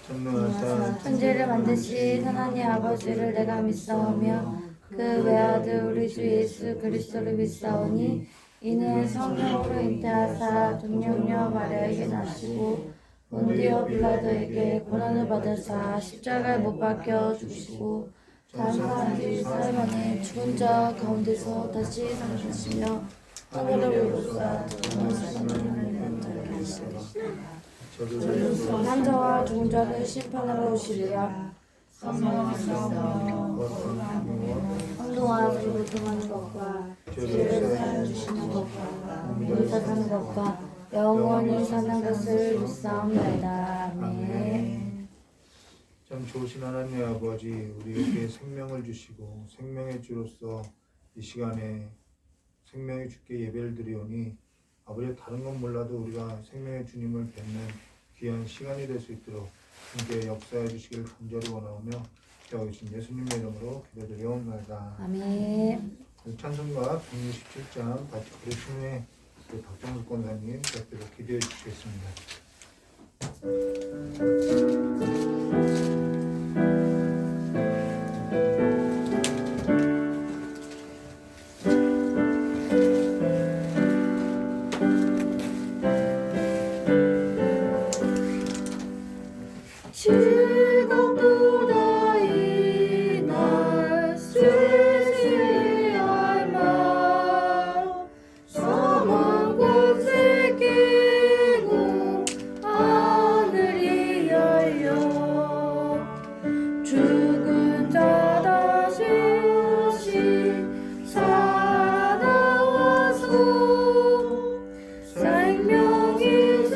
전능하사 천지를 만드신 하나님 아버지를 내가 믿사오며 그 외아들 우리 주 예수 그리스도를 믿사오니 이는 성령으로 잉태하사 동정녀 마리아에게 나시고 본디오 빌라도에게 고난을 받으사 십자가에 못 박혀 죽으시고 장사한 뒤 사흘 만에 죽은 자 가운데서 다시 살아나시며 하늘을 오르사 전능하신 하나님의 자리에 계시리라. 환자와 죽은 자를 심판하러 오시리라. 성령하시며 한동안 우리를 통하는 것과 죄를 사하여 주시는 것과 우리 사는 것과 영원히 사는 것을 믿사옵나이다. 아멘. 참 좋으신 하나님 아버지, 우리에게 생명을 주시고 생명의 주로서 이 시간에 생명의 주께 예배를 드리오니 아버지, 다른 건 몰라도 우리가 생명의 주님을 뵙는 귀한 시간이 될 수 있도록 함께 역사해 주시길 간절히 원하오며 기도하신 예수님의 이름으로 기도드리옵나이다. 아멘. 찬송가 167장 바티크리 신의 박정수 권사님 대표로 기도해 주시겠습니다. 즐겁도다 이날 세세의 알마 사망 곳에 깨고 하늘이 열려 죽은 자 다시 살아나와서 생명이 주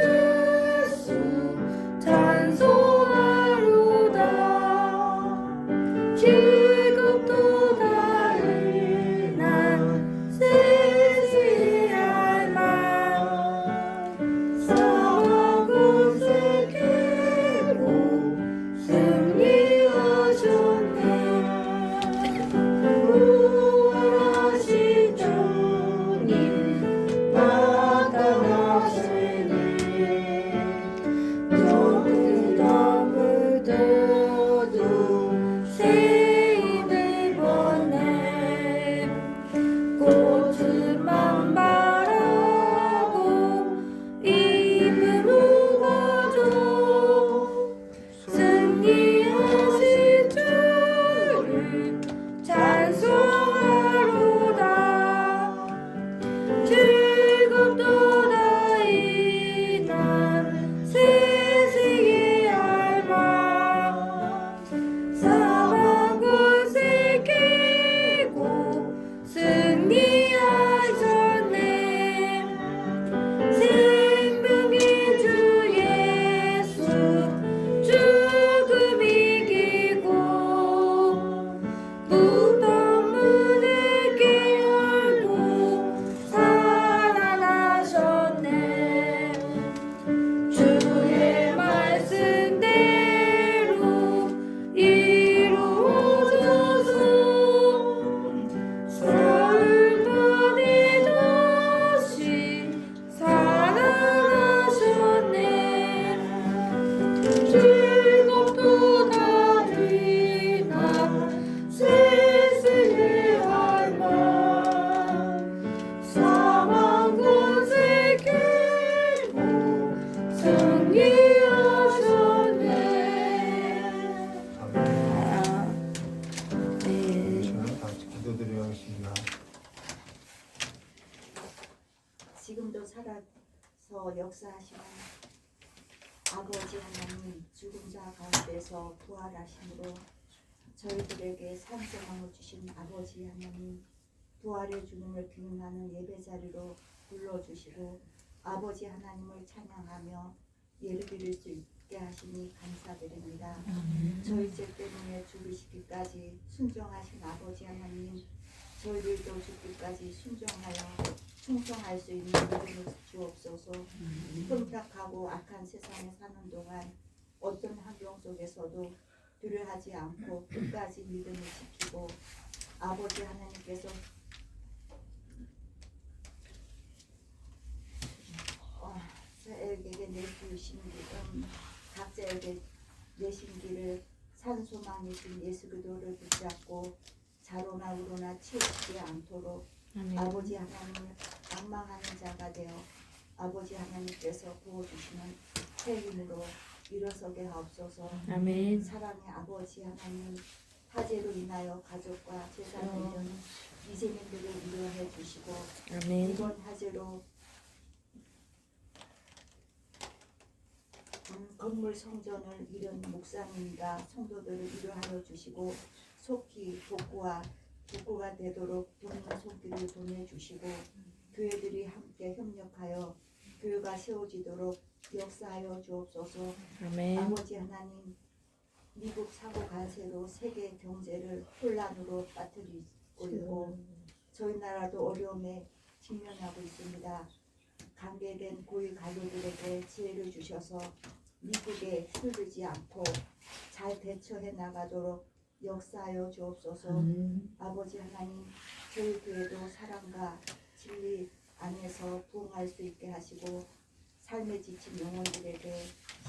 예수 찬송하로다. 즐겁도다 이난 세세의 알마 사망 곳에 깨고 승리하셨네. 부활하신 주님 나타나시니 정의던 물들도 새 입을 벗네. 꽃은 만발하고 잎은 우거져 승리하신 주를 찬송하로다. 즐겁도다 이날 세세의 알마 사망 곳에 깨고 승리하셨네. 생명의 주 예수 죽음 이기고 무덤 문을 깨열고 살아나셨네. 주의 말씀대로 이루어져서 사흘 만에 다시 살아나셨네. 즐겁도다 이날 세세의 알마 사망 곳에 깨고 승리하셨네. 아멘. 네. 시간 다 같이 기도드리겠습니다. 지금도 살아서 역사하시는 아버지 하나님, 죽은 자 가운데서 부활하심으로 저희들에게 산소망을 주신 아버지 하나님, 부활의 주님을 기능하는 예배 자리로 불러주시고 아버지 하나님을 찬양하며 예배드릴 수 있게 하시니 감사드립니다. 저희 죄 때문에 죽으시기까지 순종하신 아버지 하나님, 저희들도 죽기까지 순종하여 충성할 수 있는 믿음을 주옵소서. 흠탁하고 악한 세상에 사는 동안 어떤 환경 속에서도 두려워하지 않고 끝까지 믿음을 지키고 아버지 하나님께서 저에게 내주신 믿음 각자에게 내신 길을 산소망이신 예수 그리스도를 붙잡고 자로나 우로나 치우치지 않도록 아버지 하나님을 악망하는 자가 되어 아버지 하나님께서 부어주시는 새 힘으로 일어서게 하옵소서. 아멘. 사랑의 아버지 하나님, 화재로 인하여 가족과 재산을 잃은 이재민들을 위로해 주시고 아멘. 이번 화재로 건물 성전을 잃은 목사님과 성도들을 위로하여 주시고 속히 복구가 되도록 돕는 손길을 보내주시고 교회들이 함께 협력하여 교회가 세워지도록 역사하여 주옵소서. 아멘. 아버지 하나님, 미국 사고 간세로 세계 경제를 혼란으로 빠뜨리고 있고 저희 나라도 어려움에 직면하고 있습니다. 관계된 고위 관료들에게 지혜를 주셔서 미국에 힘들지 않고 잘 대처해 나가도록 역사하여 주옵소서. 아버지 하나님, 저희 교회도 사랑과 진리 안에서 부흥할 수 있게 하시고 삶에 지친 영혼들에게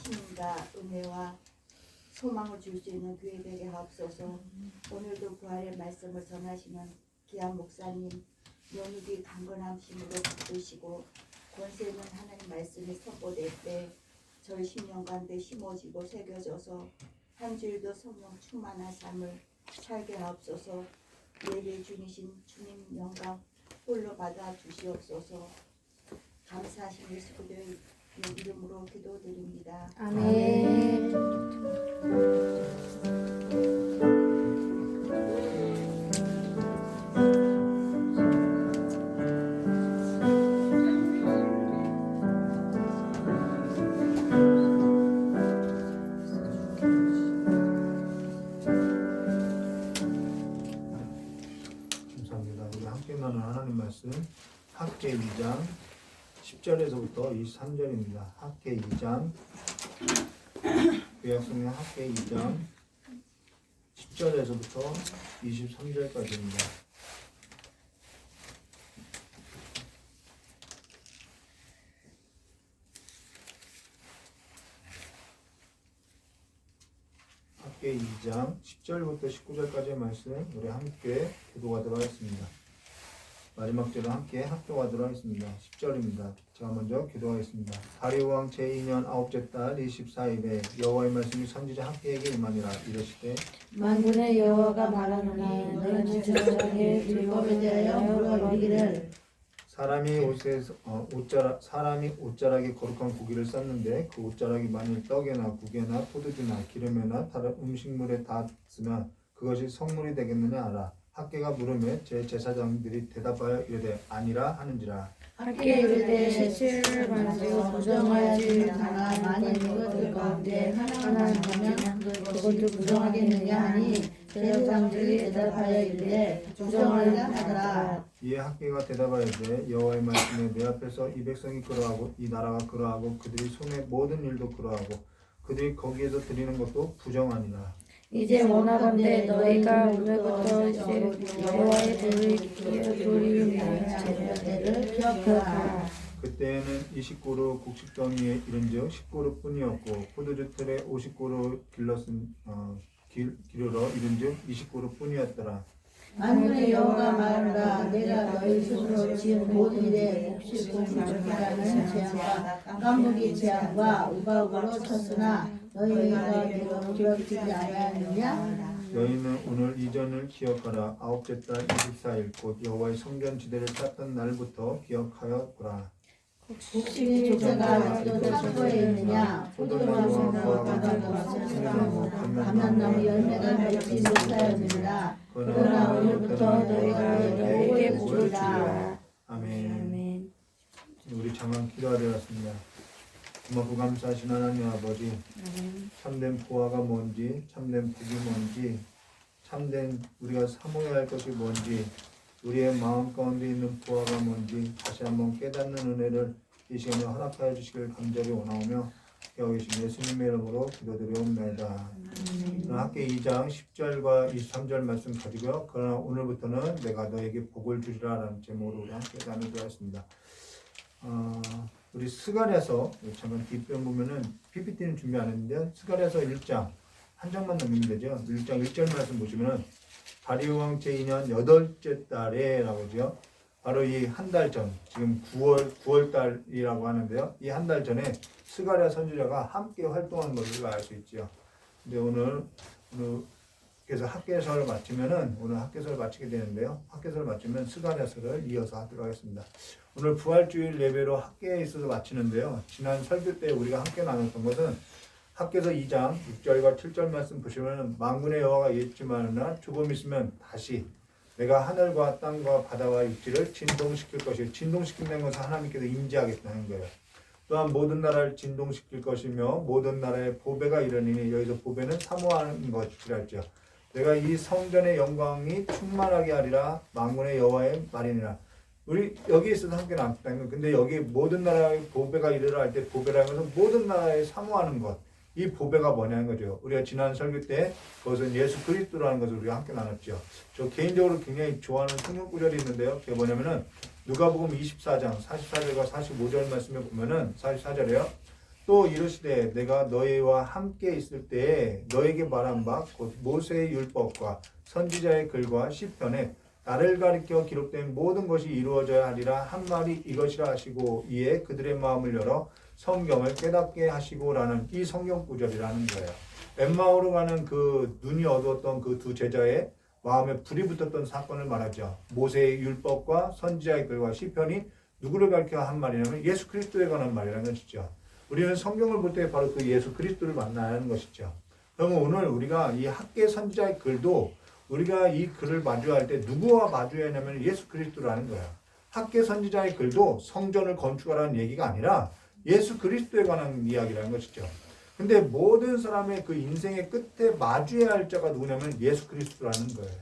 힘과 은혜와 소망을 줄 수 있는 교회 되게 하옵소서. 오늘도 부활의 말씀을 전하시는 기한 목사님 연육이 강건함심으로 붙드시고 권세 있는 하나님 말씀이 선포될 때 저희 심령 가운데 심어지고 새겨져서 한 주일도 성령 충만한 삶을 살게 하옵소서. 예배 중이신 주님 영광 홀로 받아 주시옵소서. 감사하신 예수 그리스도의 이름으로 기도드립니다. 아멘. 감사합니다. 우리 함께 나눈 하나님 말씀 학계 2장 10절에서부터 23절입니다. 학계 2장 구약성경 학계 2장 10절에서부터 23절까지입니다. 학계 2장 10절부터 19절까지의 말씀 우리 함께 기도하도록 하겠습니다. 마지막 절은 함께 합독하도록 하겠습니다. 10절입니다. 제가 먼저 기도하겠습니다. 다리오 왕 제2년 아홉째 달 24일에 여호와의 말씀이 선지자 학계에게 임하니라. 이르시되 만군의 여호와가 말하노니 너희는 저녁에 율법에 대하여 물어 이르기를 사람이 옷자락에 거룩한 고기를 쌌는데 그 옷자락이 만일 떡에나 국에나 포도주나 기름에나 다른 음식물에 닿았으면 그것이 성물이 되겠느냐 하라. 학계가 물음에 제 제사장들이 대답하여 이르되 아니라 하는지라. 학계 이르되 실체를 만지고 부정하지 않아 만일 이것들 가운데 하나만 하면 그것도 부정하겠느냐 하니 제사장들이 대답하여 이르되 부정하려 하더라. 이에 학계가 대답하여되 여호와의 말씀에 내 앞에서 이 백성이 그러하고 이 나라가 그러하고 그들이 손의 모든 일도 그러하고 그들이 거기에서 드리는 것도 부정하니라. 이제 원하건대 너희가 오늘부터 여호와의 도를 위하여 제사할 때를 기억하라. 그때에는 20고루 곡식더미에 이른즉 10고루뿐이었고 포도주 틀에 50고루 기르러 이른즉 20고루뿐이었더라. 만군의 여호와가 말하노라. 내가 너희 손으로 지은 모든 일에 몫이 공중하는 재앙과 깜무기 재앙과 우박으로 쳤으나 너희가 내가 기억지지 아니하느냐? 너희는 오늘 이전을 기억하라. 아홉째 달 24일 곧 여호와의 성전 지대를 쌓던 날부터 기억하였구라. 혹시 조카가 또 창고에 있느냐? 포도나무와 바다나무와 새나무 감람나무 열매가 맺지 못하였느니라. 그러나 오늘부터 너희가 너희에게 복을 주리라. 아멘. 아멘. 우리 잠깐 기도하되었습니다. 고맙고 감사하신 하나님 아버지, 참된 보화가 뭔지, 참된 복이 뭔지, 참된 우리가 사모해야 할 것이 뭔지, 우리의 마음 가운데 있는 보화가 뭔지 다시 한번 깨닫는 은혜를 이 시간에 허락하여 주시길 간절히 원하오며 여기 계신 예수님의 이름으로 기도드리옵나이다. 학계 2장 10절과 23절 말씀 가지고요. 그러나 오늘부터는 내가 너에게 복을 주리라 라는 제목으로 우리 함께 나누기로 했습니다. 우리 스가랴서 잠깐 뒷변 보면은 PPT는 준비 안 했는데 스가랴서 1장 한 장만 넘기면 되죠. 1장 1절 말씀 보시면은 다리오 왕 제2년 8째 달에라고 하죠. 바로 이 한 달 전, 지금 9월 달이라고 하는데요. 이 한 달 전에 스가랴 선지자가 함께 활동한 것을 알 수 있죠. 근데 오늘 그래서 학계서를 마치면은 오늘 학계서를 마치게 되는데요. 학계서를 마치면 스가랴서를 이어서 하도록 하겠습니다. 오늘 부활주일 예배로 학계에 있어서 마치는데요. 지난 설교 때 우리가 함께 나눴던 것은 학계서 2장 6절과 7절 말씀 보시면 만군의 여호와가 예지만으나 조금 있으면 다시 내가 하늘과 땅과 바다와 육지를 진동시킬 것이요. 진동시킨다는 것은 하나님께서 임재하겠다는 거예요. 또한 모든 나라를 진동시킬 것이며 모든 나라의 보배가 이르니니 여기서 보배는 사모하는 것이라 했죠. 내가 이 성전의 영광이 충만하게 하리라 만군의 여호와의 말이니라. 우리 여기 있어서 함께 나눴다는 건 근데 여기 모든 나라의 보배가 이르라 할 때 보배라는 것은 모든 나라에 사모하는 것. 이 보배가 뭐냐는 거죠. 우리가 지난 설교 때 그것은 예수 그리스도라는 것을 우리가 함께 나눴죠. 저 개인적으로 굉장히 좋아하는 성경 구절이 있는데요. 그게 뭐냐면은 누가복음 24장 44절과 45절 말씀에 보면은 44절에요. 또 이르시되 내가 너희와 함께 있을 때에 너에게 말한 바 곧 모세의 율법과 선지자의 글과 시편에 나를 가리켜 기록된 모든 것이 이루어져야 하리라 한 말이 이것이라 하시고 이에 그들의 마음을 열어 성경을 깨닫게 하시고라는 이 성경 구절이라는 거예요. 엠마오로 가는 그 눈이 어두웠던 그 두 제자의 마음에 불이 붙었던 사건을 말하죠. 모세의 율법과 선지자의 글과 시편이 누구를 가리켜 한 말이냐면 예수 그리스도에 관한 말이라는 것이죠. 우리는 성경을 볼 때 바로 그 예수 그리스도를 만나야 하는 것이죠. 그러면 오늘 우리가 이 학계 선지자의 글도 우리가 이 글을 마주할 때 누구와 마주해야 하냐면 예수 그리스도라는 거예요. 학계 선지자의 글도 성전을 건축하라는 얘기가 아니라 예수 그리스도에 관한 이야기라는 것이죠. 근데 모든 사람의 그 인생의 끝에 마주해야 할 자가 누구냐면 예수 그리스도라는 거예요.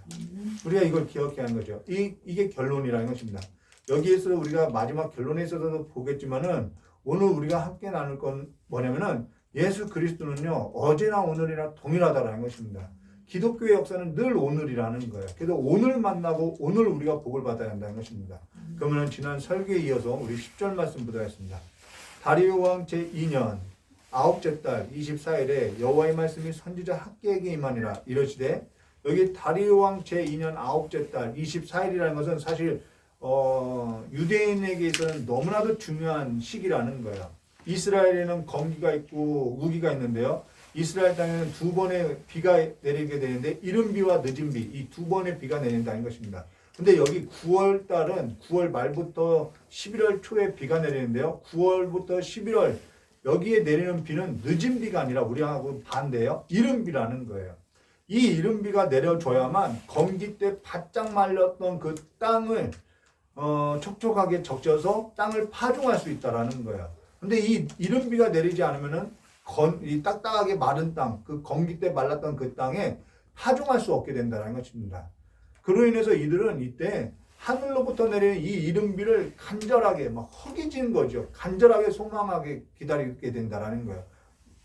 우리가 이걸 기억해야 하는 거죠. 이게 결론이라는 것입니다. 여기에서 우리가 마지막 결론에 있어서도 보겠지만은 오늘 우리가 함께 나눌 건 뭐냐면은 예수 그리스도는요 어제나 오늘이나 동일하다라는 것입니다. 기독교의 역사는 늘 오늘이라는 거예요. 그래서 오늘 만나고 오늘 우리가 복을 받아야 한다는 것입니다. 그러면 지난 설교에 이어서 우리 10절 말씀 보도록 하겠습니다. 다리오 왕 제2년 9째 달 24일에 여호와의 말씀이 선지자 학계에게 임하니라 이르시되 여기 다리오 왕 제2년 9째 달 24일이라는 것은 사실 유대인에게 있어서는 너무나도 중요한 시기라는 거예요. 이스라엘에는 건기가 있고 우기가 있는데요. 이스라엘 땅에는 두 번의 비가 내리게 되는데 이른 비와 늦은 비, 이 두 번의 비가 내린다는 것입니다. 근데 여기 9월 달은 9월 말부터 11월 초에 비가 내리는데요. 9월부터 11월 여기에 내리는 비는 늦은 비가 아니라 우리하고 반대예요. 이른 비라는 거예요. 이 이른 비가 내려줘야만 건기 때 바짝 말렸던 그 땅을 촉촉하게 적셔서 땅을 파종할 수 있다라는 거예요. 근데 이 이른 비가 내리지 않으면은 이 딱딱하게 마른 땅, 그 건기 때 말랐던 그 땅에 파종할 수 없게 된다는 것입니다. 그로 인해서 이들은 이때 하늘로부터 내리는 이 이른 비를 간절하게 막 허기진 거죠. 간절하게 소망하게 기다리게 된다는 거예요.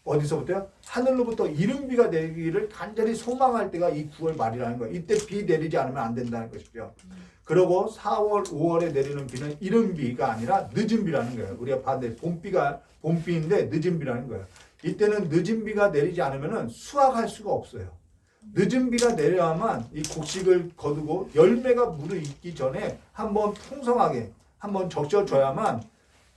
어디서부터요? 하늘로부터 이른 비가 내리기를 간절히 소망할 때가 이 9월 말이라는 거예요. 이때 비 내리지 않으면 안 된다는 것이죠. 그리고 4월, 5월에 내리는 비는 이른 비가 아니라 늦은 비라는 거예요. 우리가 반대 봄비인데 늦은 비라는 거예요. 이때는 늦은 비가 내리지 않으면 수확할 수가 없어요. 늦은 비가 내려야만 이 곡식을 거두고 열매가 무르익기 전에 한번 풍성하게 한번 적셔줘야만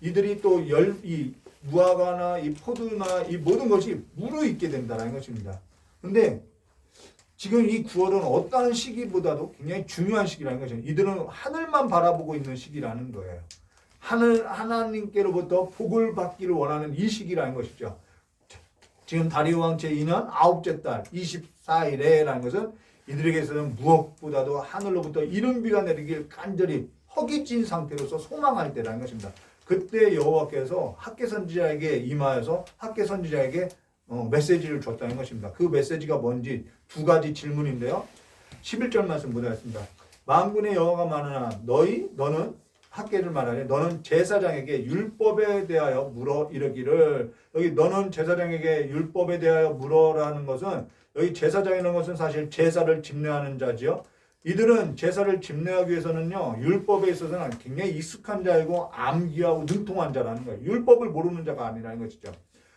이들이 또 이 무화과나 이 포도나 이 모든 것이 무르익게 된다는 것입니다. 근데 지금 이 9월은 어떠한 시기보다도 굉장히 중요한 시기라는 거죠. 이들은 하늘만 바라보고 있는 시기라는 거예요. 하나님께로부터 복을 받기를 원하는 이 시기라는 것이죠. 지금 다리오 왕 제2년 9째 달 24일에라는 것은 이들에게서는 무엇보다도 하늘로부터 이른 비가 내리길 간절히 허기진 상태로서 소망할 때라는 것입니다. 그때 여호와께서 학계 선지자에게 임하여서 학계 선지자에게 메시지를 줬다는 것입니다. 그 메시지가 뭔지 두 가지 질문인데요. 11절 말씀 보도록하겠습니다. 만군의 여호와가 말하나 너는 학계를 말하니 너는 제사장에게 율법에 대하여 물어 이르기를 여기 너는 제사장에게 율법에 대하여 물어라는 것은 여기 제사장이라는 것은 사실 제사를 집례하는 자지요. 이들은 제사를 집례하기 위해서는요, 율법에 있어서는 굉장히 익숙한 자이고 암기하고 능통한 자라는 거예요. 율법을 모르는 자가 아니라는 것이죠.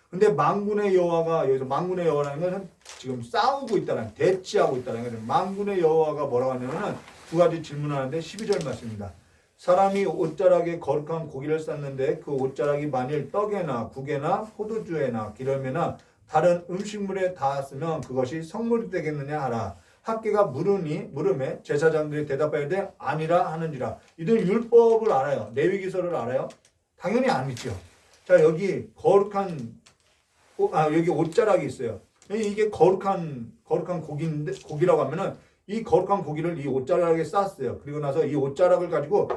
근데 만군의 여호와가, 여기서 만군의 여호와라는 것은 지금 싸우고 있다는, 대치하고 있다는 거죠. 만군의 여호와가 뭐라고 하냐면은 두 가지 질문하는데 12절 말씀입니다. 사람이 옷자락에 거룩한 고기를 쌌는데 그 옷자락이 만일 떡에나 국에나 포도주에나 기름에나 다른 음식물에 닿았으면 그것이 성물이 되겠느냐 하라. 학계가 물음에 제사장들이 대답해야 돼 아니라 하는지라. 이들 율법을 알아요. 레위기서를 알아요? 당연히 아니죠. 자, 여기 거룩한 여기 옷자락이 있어요. 이게 거룩한 고기라고 하면은 이 거룩한 고기를 이 옷자락에 쌌어요. 그리고 나서 이 옷자락을 가지고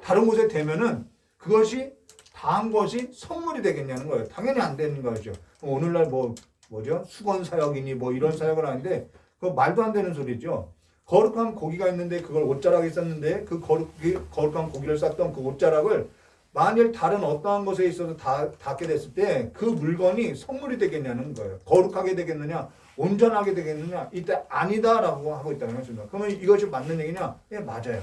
다른 곳에 대면은 그것이 다한 것이 선물이 되겠냐는 거예요. 당연히 안 되는 거죠. 오늘날 뭐죠? 수건 사역이니 이런 사역을 하는데 그거 말도 안 되는 소리죠. 거룩한 고기가 있는데 그걸 옷자락에 쌌는데 그 거룩한 고기를 쌌던 그 옷자락을 만일 다른 어떠한 것에 있어서 닿게 됐을 때 그 물건이 선물이 되겠냐는 거예요. 거룩하게 되겠느냐, 온전하게 되겠느냐, 이때 아니다라고 하고 있다는 것입니다. 그러면 이것이 맞는 얘기냐? 예, 맞아요.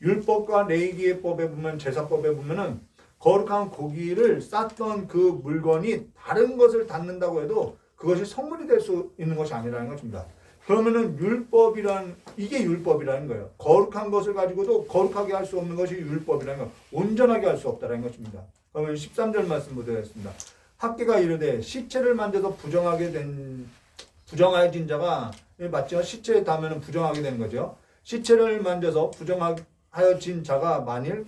율법과 레위기법에 보면, 제사법에 보면은 거룩한 고기를 쌌던 그 물건이 다른 것을 닿는다고 해도 그것이 선물이 될 수 있는 것이 아니라는 것입니다. 그러면은 이게 율법이라는 거예요. 거룩한 것을 가지고도 거룩하게 할 수 없는 것이 율법이라는 거예요. 온전하게 할 수 없다는 것입니다. 그러면 13절 말씀 보도록 학계가 이르되 시체를 만져서 부정하여진 자가, 맞죠? 시체에 닿으면 부정하게 되는 거죠. 시체를 만져서 부정하여진 자가 만일,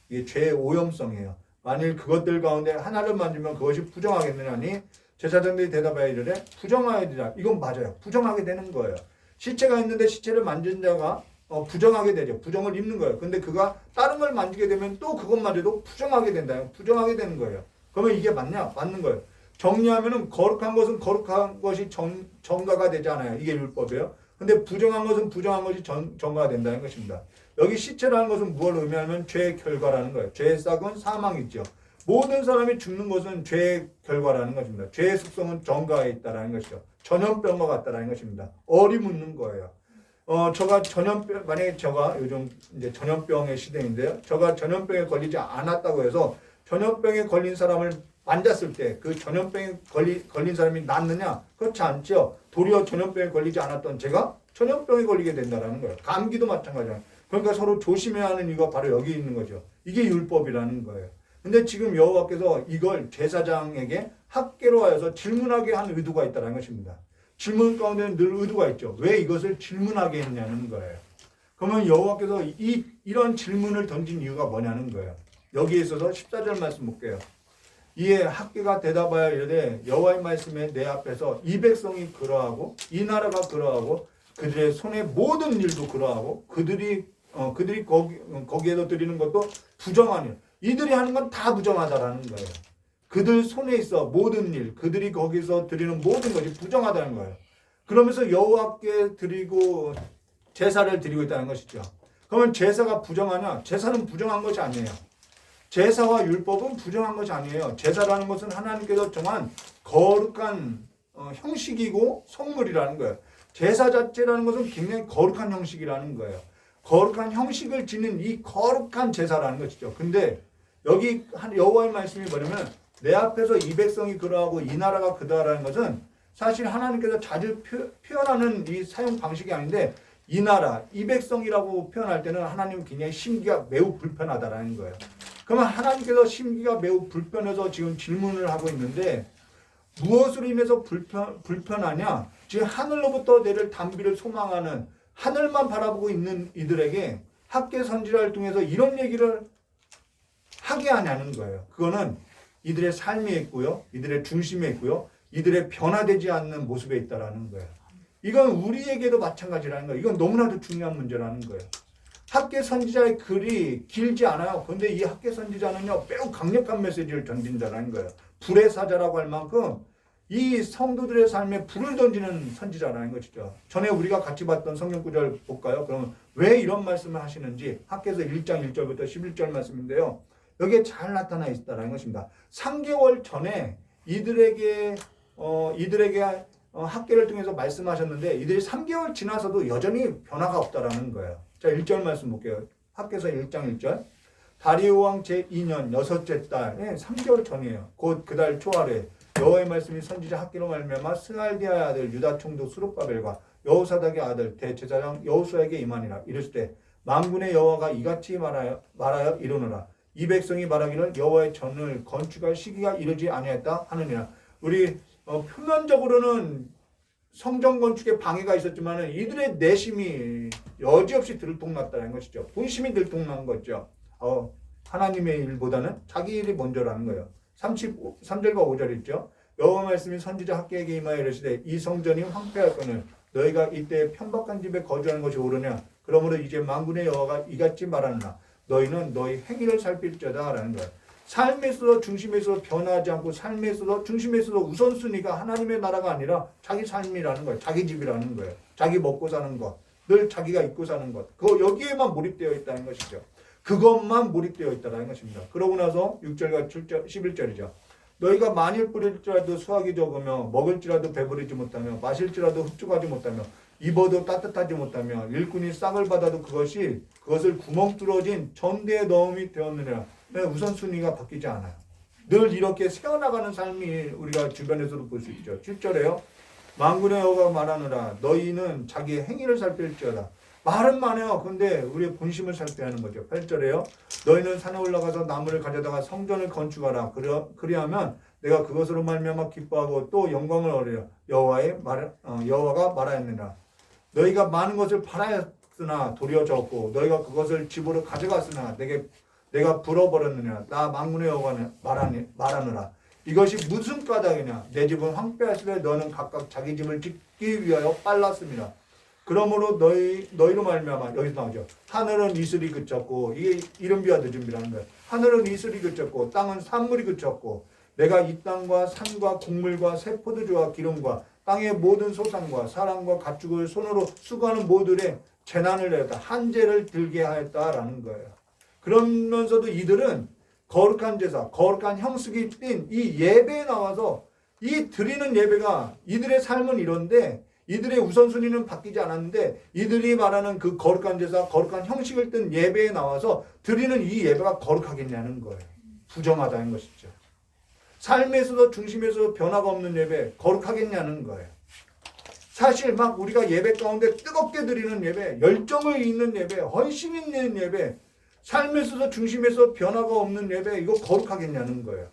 이게 죄의 오염성이에요. 만일 그것들 가운데 하나를 만지면 그것이 부정하겠느냐니 제사장들이 대답하여 이르되 부정하여지라. 이건 맞아요. 부정하게 되는 거예요. 시체가 있는데 시체를 만진 자가 부정하게 되죠. 부정을 입는 거예요. 근데 그가 다른 걸 만지게 되면 또 그것마저도 부정하게 된다. 부정하게 되는 거예요. 그러면 이게 맞냐? 맞는 거예요. 정리하면은 거룩한 것은 거룩한 것이 정가가 되지 않아요. 이게 율법이에요. 근데 부정한 것은 부정한 것이 정가가 된다는 것입니다. 여기 시체라는 것은 무엇을 의미하면 죄의 결과라는 거예요. 죄의 싹은 사망이죠. 모든 사람이 죽는 것은 죄의 결과라는 것입니다. 죄의 숙성은 정가에 있다라는 것이죠. 전염병과 같다라는 것입니다. 어리묻는 거예요. 만약에 제가 요즘 이제 전염병의 시대인데요. 제가 전염병에 걸리지 않았다고 해서 전염병에 걸린 사람을 만졌을 때 그 전염병에 걸린 사람이 낫느냐? 그렇지 않죠. 도리어 전염병에 걸리지 않았던 제가 전염병에 걸리게 된다라는 거예요. 감기도 마찬가지예요. 그러니까 서로 조심해야 하는 이유가 바로 여기 있는 거죠. 이게 율법이라는 거예요. 근데 지금 여호와께서 이걸 제사장에게 학계로 하여서 질문하게 한 의도가 있다는 것입니다. 질문 가운데는 늘 의도가 있죠. 왜 이것을 질문하게 했냐는 거예요. 그러면 여호와께서 이런 질문을 던진 이유가 뭐냐는 거예요. 여기에 있어서 14절 말씀 볼게요. 이에 학계가 대답하여 이르되 여호와의 말씀에 내 앞에서 이 백성이 그러하고 이 나라가 그러하고 그들의 손의 모든 일도 그러하고 그들이 거기에서 드리는 것도 부정하니 이들이 하는 건 다 부정하다라는 거예요. 그들 손에 있어 모든 일, 그들이 거기서 드리는 모든 것이 부정하다는 거예요. 그러면서 여호와께 드리고 제사를 드리고 있다는 것이죠. 그러면 제사가 부정하냐? 제사는 부정한 것이 아니에요. 제사와 율법은 부정한 것이 아니에요. 제사라는 것은 하나님께서 정한 거룩한 형식이고 성물이라는 거예요. 제사 자체라는 것은 굉장히 거룩한 형식이라는 거예요. 거룩한 형식을 지닌 이 거룩한 제사라는 것이죠. 근데 여기 여호와의 말씀이 뭐냐면 내 앞에서 이 백성이 그러하고 이 나라가 그러하라는 것은 사실 하나님께서 자주 표현하는 이 사용 방식이 아닌데 이 나라, 이 백성이라고 표현할 때는 하나님은 굉장히 심기가 매우 불편하다라는 거예요. 그러면 하나님께서 심기가 매우 불편해서 지금 질문을 하고 있는데 무엇으로 인해서 불편하냐? 지금 하늘로부터 내릴 단비를 소망하는 하늘만 바라보고 있는 이들에게 학계 선지자를 통해서 이런 얘기를 하게 하냐는 거예요. 그거는 이들의 삶에 있고요. 이들의 중심에 있고요. 이들의 변화되지 않는 모습에 있다라는 거예요. 이건 우리에게도 마찬가지라는 거예요. 이건 너무나도 중요한 문제라는 거예요. 학계 선지자의 글이 길지 않아요. 그런데 이 학계 선지자는요, 매우 강력한 메시지를 전진다라는 거예요. 불의 사자라고 할 만큼 이 성도들의 삶에 불을 던지는 선지자라는 것이죠. 전에 우리가 같이 봤던 성경 구절 볼까요? 그러면 왜 이런 말씀을 하시는지 학계서 1장 1절부터 11절 말씀인데요. 여기에 잘 나타나 있다는 것입니다. 3개월 전에 이들에게 학계를 통해서 말씀하셨는데 이들이 3개월 지나서도 여전히 변화가 없다라는 거예요. 자, 1절 말씀 볼게요. 학계서 1장 1절. 다리오 왕 제2년 여섯째 달 3개월 전이에요. 곧 그 달 초하루에 여호와의 말씀이 선지자 학기로 말미암아 스알디아의 아들 유다 총독 스룹바벨과 여호사닥의 아들 대제사장 여호수아에게 임하니라. 이랬을 때 만군의 여호와가 이같이 말하여 이르노라. 이 백성이 말하기를 여호와의 전을 건축할 시기가 이르지 아니하였다 하느니라. 우리 표면적으로는 성전 건축에 방해가 있었지만 이들의 내심이 여지없이 들통났다는 것이죠. 본심이 들통난 거죠. 하나님의 일보다는 자기 일이 먼저라는 거예요. 3절과 5절 있죠. 여호와 말씀이 선지자 학계에게 임하여 이르시되 이 성전이 황폐하거늘 너희가 이때 편박한 집에 거주하는 것이 옳으냐. 그러므로 이제 만군의 여호와가 이같이 말하느라 너희는 너희 행위를 살필지어다 라는 거예요. 삶에 있어서 중심에 있어서 변하지 않고 삶에 있어서 중심에 있어서 우선순위가 하나님의 나라가 아니라 자기 삶이라는 거예요. 자기 집이라는 거예요. 자기 먹고 사는 것, 늘 자기가 입고 사는 것, 그거 여기에만 몰입되어 있다는 것이죠. 그것만 몰입되어 있다는 것입니다. 그러고 나서 6절과 7절, 11절이죠. 너희가 만일 뿌릴지라도 수확이 적으며 먹을지라도 배부르지 못하며 마실지라도 흡족하지 못하며 입어도 따뜻하지 못하며 일꾼이 싹을 받아도 그것을 구멍 뚫어진 전대에 넣음이 되었느냐. 우선순위가 바뀌지 않아요. 늘 이렇게 새어나가는 삶이 우리가 주변에서도 볼 수 있죠. 7절에요. 만군의 여호와가 말하느라 너희는 자기의 행위를 살필지어다. 말은 많아요. 근데 우리의 본심을 살펴야 하는 거죠. 8절에요. 너희는 산에 올라가서 나무를 가져다가 성전을 건축하라. 그리하면 내가 그것으로 말미암아 기뻐하고 또 영광을 얻으려 여호와가 말하였느니라. 너희가 많은 것을 팔았으나 도리어 적고 너희가 그것을 집으로 가져갔으나 내가 불어버렸느냐. 나 만군의 여호와는 말하느라. 이것이 무슨 까닭이냐. 내 집은 황폐하시되 너는 각각 자기 집을 짓기 위하여 빨랐습니다. 그러므로 너희로 말미암아 여기서 나오죠. 하늘은 이슬이 그쳤고 이게 이른 비와 늦은 비라는 거예요. 하늘은 이슬이 그쳤고 땅은 산물이 그쳤고 내가 이 땅과 산과 곡물과 새 포도주와 기름과 땅의 모든 소산과 사람과 가축을 손으로 수고하는 모들의 재난을 내렸다. 한재를 들게 하였다라는 거예요. 그러면서도 이들은 거룩한 제사, 거룩한 형식이 띈 이 예배에 나와서 이 드리는 예배가 이들의 삶은 이런데 이들의 우선순위는 바뀌지 않았는데 이들이 말하는 그 거룩한 제사, 거룩한 형식을 뜬 예배에 나와서 드리는 이 예배가 거룩하겠냐는 거예요. 부정하다는 것이죠. 삶에서도 중심에서 변화가 없는 예배 거룩하겠냐는 거예요. 사실 막 우리가 예배 가운데 뜨겁게 드리는 예배, 열정을 있는 예배, 헌신 있는 예배, 삶에서도 중심에서 변화가 없는 예배 이거 거룩하겠냐는 거예요.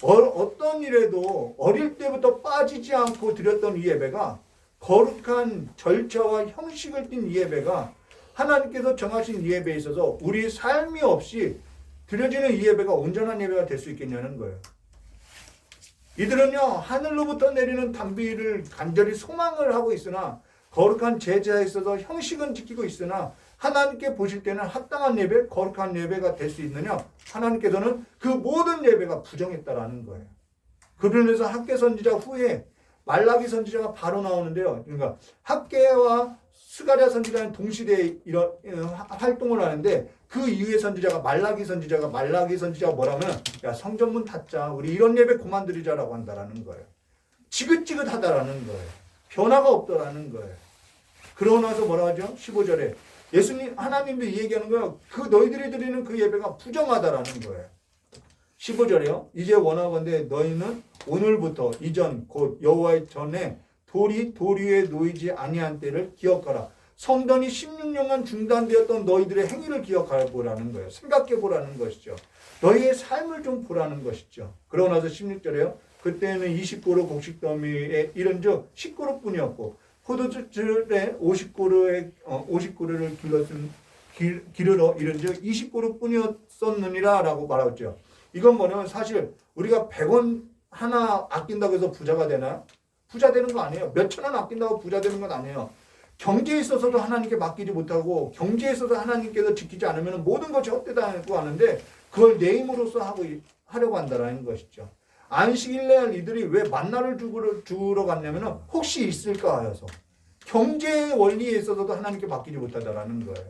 어떤 일에도 어릴 때부터 빠지지 않고 드렸던 이 예배가 거룩한 절차와 형식을 띈 이 예배가 하나님께서 정하신 이 예배에 있어서 우리 삶이 없이 드려지는 이 예배가 온전한 예배가 될 수 있겠냐는 거예요. 이들은요 하늘로부터 내리는 단비를 간절히 소망을 하고 있으나 거룩한 제자에 있어서 형식은 지키고 있으나 하나님께 보실 때는 합당한 예배, 거룩한 예배가 될 수 있느냐? 하나님께서는 그 모든 예배가 부정했다라는 거예요. 그러면서 학계 선지자 후에 말라기 선지자가 바로 나오는데요. 그러니까 학계와 스가랴 선지자는 동시대에 이런 활동을 하는데 그 이후의 선지자가 말라기 선지자가 뭐라면 야 성전문 닫자. 우리 이런 예배 그만드리자라고 한다라는 거예요. 지긋지긋하다라는 거예요. 변화가 없다라는 거예요. 그러고 나서 뭐라 하죠? 15절에 예수님 하나님도 이 얘기하는 거예요. 그 너희들이 드리는 그 예배가 부정하다라는 거예요. 15절에요. 이제 원하건대 너희는 오늘부터 이전 곧 여호와의 전에 돌이 돌 위에 놓이지 아니한 때를 기억하라. 성전이 16년간 중단되었던 너희들의 행위를 기억해 보라는 거예요. 생각해 보라는 것이죠. 너희의 삶을 좀 보라는 것이죠. 그러고 나서 16절에요. 그때는 20고루 곡식더미에 이른즉 10고루뿐이었고 포도주에 50고루를 기르러 이른즉 20고루뿐이었느니라 라고 말하죠. 이건 뭐냐면 사실 우리가 100원 하나 아낀다고 해서 부자가 되나? 부자 되는 거 아니에요. 몇천 원 아낀다고 부자 되는 건 아니에요. 경제에 있어서도 하나님께 맡기지 못하고 경제에 있어서 하나님께서 지키지 않으면 모든 것이 헛되다고 하는데 그걸 내 힘으로써 하려고 한다라는 것이죠. 안식일에 할 이들이 왜 만나를 주러 갔냐면 혹시 있을까 하여서 경제의 원리에 있어서도 하나님께 맡기지 못하다라는 거예요.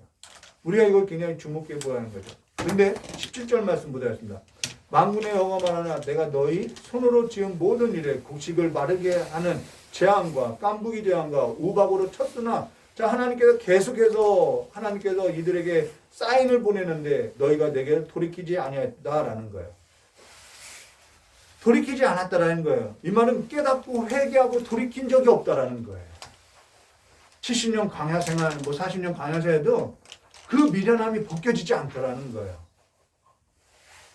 우리가 이걸 굉장히 주목해 보라는 거죠. 근데 17절 말씀 보도록 하겠습니다. 만군의 여호와가 말하나 내가 너희 손으로 지은 모든 일에 곡식을 마르게 하는 재앙과 깐부기 재앙과 우박으로 쳤으나 자 하나님께서 계속해서 하나님께서 이들에게 사인을 보내는데 너희가 내게 돌이키지 아니했다라는 거예요. 돌이키지 않았다라는 거예요. 이 말은 깨닫고 회개하고 돌이킨 적이 없다라는 거예요. 70년 광야 생활, 40년 광야 생활도 그 미련함이 벗겨지지 않더라는 거예요.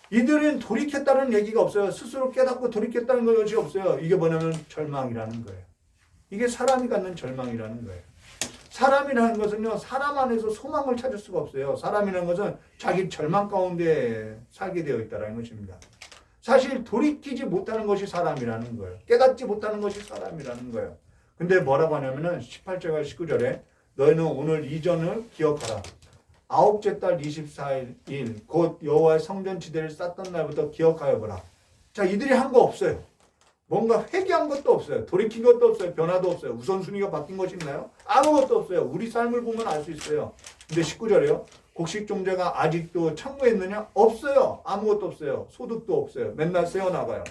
이들은 돌이켰다는 얘기가 없어요. 스스로 깨닫고 돌이켰다는 것이 없어요. 이게 뭐냐면 절망이라는 거예요. 이게 사람이 갖는 절망이라는 거예요. 사람이라는 것은요, 사람 안에서 소망을 찾을 수가 없어요. 사람이라는 것은 자기 절망 가운데 살게 되어 있다는 것입니다. 사실 돌이키지 못하는 것이 사람이라는 거예요. 깨닫지 못하는 것이 사람이라는 거예요. 근데 뭐라고 하냐면은 18절과 19절에 너희는 오늘 이전을 기억하라. 아홉째 달 24일 곧 여호와의 성전 지대를 쌓던 날부터 기억하여 보라. 자, 이들이 한 거 없어요. 뭔가 회개한 것도 없어요. 돌이킨 것도 없어요. 변화도 없어요. 우선순위가 바뀐 것이 있나요? 아무것도 없어요. 우리 삶을 보면 알 수 있어요. 근데 19절에요. 곡식 종자가 아직도 창고에 있느냐? 없어요. 아무것도 없어요. 소득도 없어요. 맨날 새어나가요.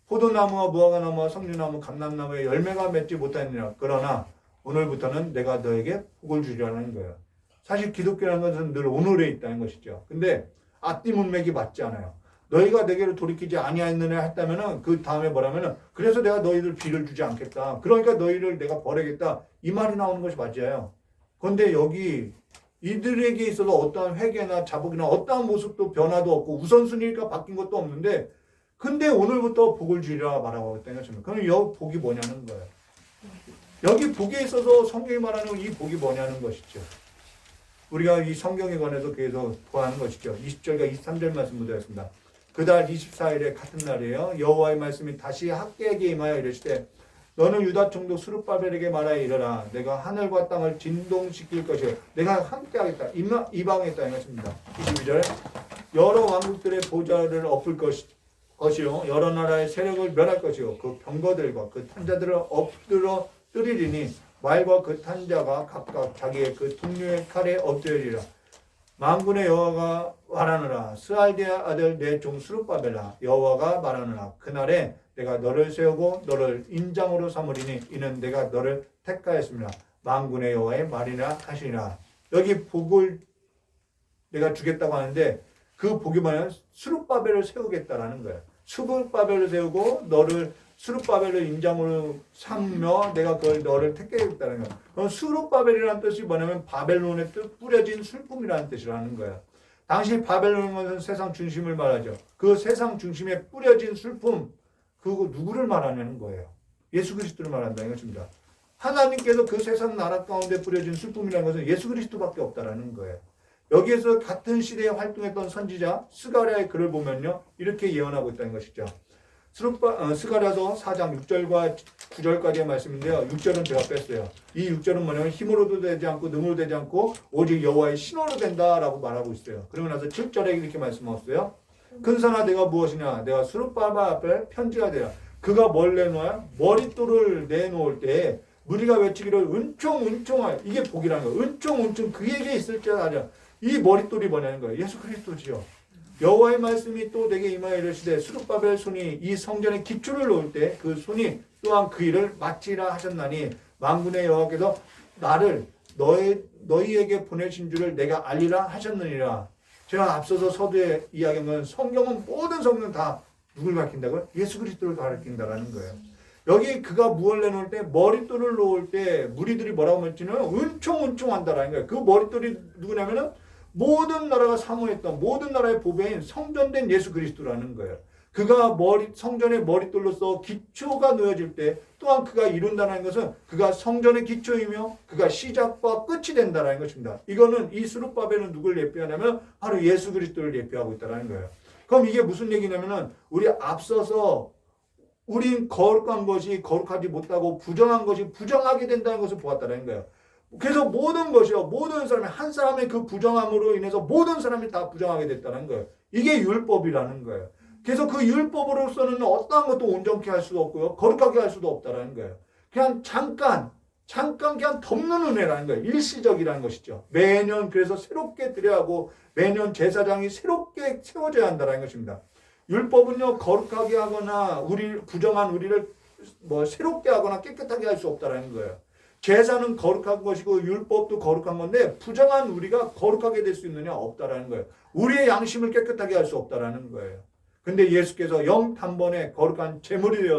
포도나무와 무화과나무와 석류나무, 감람나무에 열매가 맺지 못하느냐. 그러나 오늘부터는 내가 너에게 복을 주리라는 거예요. 사실 기독교라는 것은 늘 오늘에 있다는 것이죠. 근데 앞뒤 문맥이 맞지 않아요. 너희가 내게로 돌이키지 아니하였느냐 했다면은 그 다음에 뭐라면은 그래서 내가 너희들 비를 주지 않겠다. 그러니까 너희를 내가 버리겠다. 이 말이 나오는 것이 맞아요. 그런데 여기 이들에게 있어서 어떠한 회개나 자복이나 어떠한 모습도 변화도 없고 우선순위가 바뀐 것도 없는데 근데 오늘부터 복을 주리라 말하고 있다는 것입니다. 그럼 여기 복이 뭐냐는 거예요. 여기 복에 있어서 성경이 말하는 이 복이 뭐냐는 것이죠. 우리가 이 성경에 관해서 계속 보아하는 것이죠. 20절과 23절 말씀 묻어있습니다. 그달 24일에 같은 날이에요. 여호와의 말씀이 다시 학개에게 임하여 이르시되 너는 유다 총독 스룹바벨에게 말하여 이르라. 내가 하늘과 땅을 진동시킬 것이요 내가 함께하겠다. 이방하겠다 이 것입니다. 22절에 여러 왕국들의 보좌를 엎을 것이요 여러 나라의 세력을 멸할 것이요 그 병거들과 그 탄자들을 엎드러 뜨리리니 말과 그 탄자가 각각 자기의 그 동료의 칼에 엎드리리라. 만군의 여호와가 말하느라 스알디의 아들 내 종 스룹바벨아 여호와가 말하느라 그날에 내가 너를 세우고 너를 인장으로 삼으리니 이는 내가 너를 택하였습니다. 만군의 여호와의 말이라 하시니라. 여기 복을 내가 주겠다고 하는데 그 복이 뭐냐면 스룹바벨을 세우겠다라는 거예요. 스룹바벨을 세우고 너를 스룹바벨을 인장으로 삼며 내가 그걸 너를 택하겠다는 거예요. 그럼 스룹바벨이라는 뜻이 뭐냐면 바벨론에 뿌려진 슬픔이라는 뜻이라는 거예요. 당시 바벨론은 것은 세상 중심을 말하죠. 그 세상 중심에 뿌려진 슬픔, 그거 누구를 말하냐는 거예요. 예수 그리스도를 말한다는 것입니다. 하나님께서 그 세상 나라 가운데 뿌려진 슬픔이라는 것은 예수 그리스도밖에 없다라는 거예요. 여기에서 같은 시대에 활동했던 선지자 스가랴의 글을 보면요 이렇게 예언하고 있다는 것이죠. 스가랴서 4장 6절과 9절까지의 말씀인데요. 6절은 제가 뺐어요. 이 6절은 뭐냐면 힘으로도 되지 않고 능으로 되지 않고 오직 여호와의 신호로 된다라고 말하고 있어요. 그러고 나서 7절에 이렇게 말씀하셨어요. 큰 산아 내가 무엇이냐 내가 스룹바벨 앞에 편지가 되라. 그가 뭘 내놓아야 머릿돌을 내놓을 때 무리가 외치기를 은총은총하여 이게 복이라는 거예요. 은총은총 그에게 있을지어다. 이 머릿돌이 뭐냐는 거예요. 예수 그리스도지요. 여호와의 말씀이 또 내게 임하여 이르시되 스룹바벨 손이 이 성전의 기초를 놓을 때 그 손이 또한 그 일을 마치라 하셨나니 만군의 여호와께서 나를 너희에게 보내신 줄을 내가 알리라 하셨느니라. 제가 앞서서 서두에 이야기한 건 성경은 모든 성경은 다 누굴 가리킨다고요? 예수 그리스도를 가리킨다라는 거예요. 여기 그가 무엇을 내놓을 때 머릿돌을 놓을 때 무리들이 뭐라고 했지는 은총한다라는 거예요. 그 머릿돌이 누구냐면은 모든 나라가 사모했던 모든 나라의 보배인 성전된 예수 그리스도라는 거예요. 그가 성전의 머릿돌로서 기초가 놓여질 때 또한 그가 이룬다는 것은 그가 성전의 기초이며 그가 시작과 끝이 된다는 것입니다. 이거는 이 스룹바벨은 누굴 예표하냐면 바로 예수 그리스도를 예표하고 있다는 거예요. 그럼 이게 무슨 얘기냐면은 우리 앞서서 우린 거룩한 것이 거룩하지 못하고 부정한 것이 부정하게 된다는 것을 보았다는 거예요. 그래서 모든 것이요 모든 사람이 한 사람의 그 부정함으로 인해서 모든 사람이 다 부정하게 됐다는 거예요. 이게 율법이라는 거예요. 그래서 그 율법으로서는 어떠한 것도 온전케 할 수도 없고요 거룩하게 할 수도 없다는 거예요. 그냥 잠깐 그냥 덮는 은혜라는 거예요. 일시적이라는 것이죠. 매년 그래서 새롭게 드려야 하고 매년 제사장이 새롭게 세워져야 한다는 것입니다. 율법은요 거룩하게 하거나 우리 부정한 우리를 뭐 새롭게 하거나 깨끗하게 할 수 없다라는 거예요. 제사는 거룩한 것이고 율법도 거룩한 건데 부정한 우리가 거룩하게 될 수 있느냐? 없다라는 거예요. 우리의 양심을 깨끗하게 할 수 없다라는 거예요. 근데 예수께서 영단번에 거룩한 제물이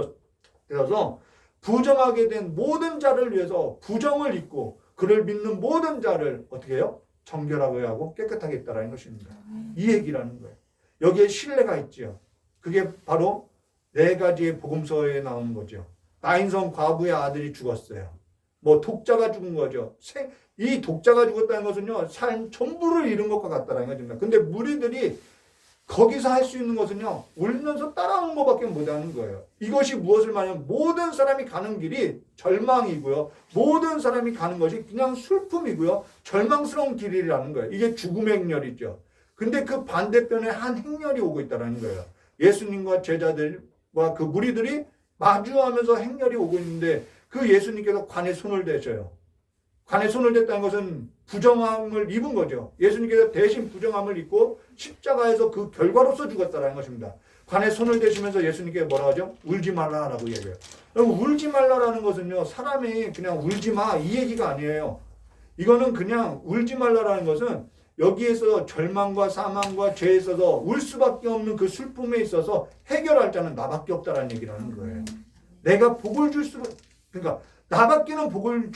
되어서 부정하게 된 모든 자를 위해서 부정을 잊고 그를 믿는 모든 자를 어떻게 해요? 정결하게 하고 깨끗하게 했다라는 것입니다. 이 얘기라는 거예요. 여기에 신뢰가 있죠. 그게 바로 네 가지의 복음서에 나오는 거죠. 나인성 과부의 아들이 죽었어요. 뭐 독자가 죽은 거죠. 이 독자가 죽었다는 것은요, 삶 전부를 잃은 것과 같다는 것입니다. 근데 무리들이 거기서 할 수 있는 것은요, 울면서 따라오는 것밖에 못하는 거예요. 이것이 무엇을 말하냐면 모든 사람이 가는 길이 절망이고요. 모든 사람이 가는 것이 그냥 슬픔이고요. 절망스러운 길이라는 거예요. 이게 죽음의 행렬이죠. 근데 그 반대편에 한 행렬이 오고 있다는 거예요. 예수님과 제자들과 그 무리들이 마주하면서 행렬이 오고 있는데 그 예수님께서 관에 손을 대셔요. 관에 손을 댔다는 것은 부정함을 입은 거죠. 예수님께서 대신 부정함을 입고 십자가에서 그 결과로서 죽었다는 것입니다. 관에 손을 대시면서 예수님께 뭐라 하죠? 울지 말라라고 얘기해요. 여러분, 울지 말라라는 것은요, 사람이 그냥 울지 마 이 얘기가 아니에요. 이거는 그냥 울지 말라라는 것은 여기에서 절망과 사망과 죄에 있어서 울 수밖에 없는 그 슬픔에 있어서 해결할 자는 나밖에 없다라는 얘기라는 거예요. 내가 복을 그러니까 나밖에는 복을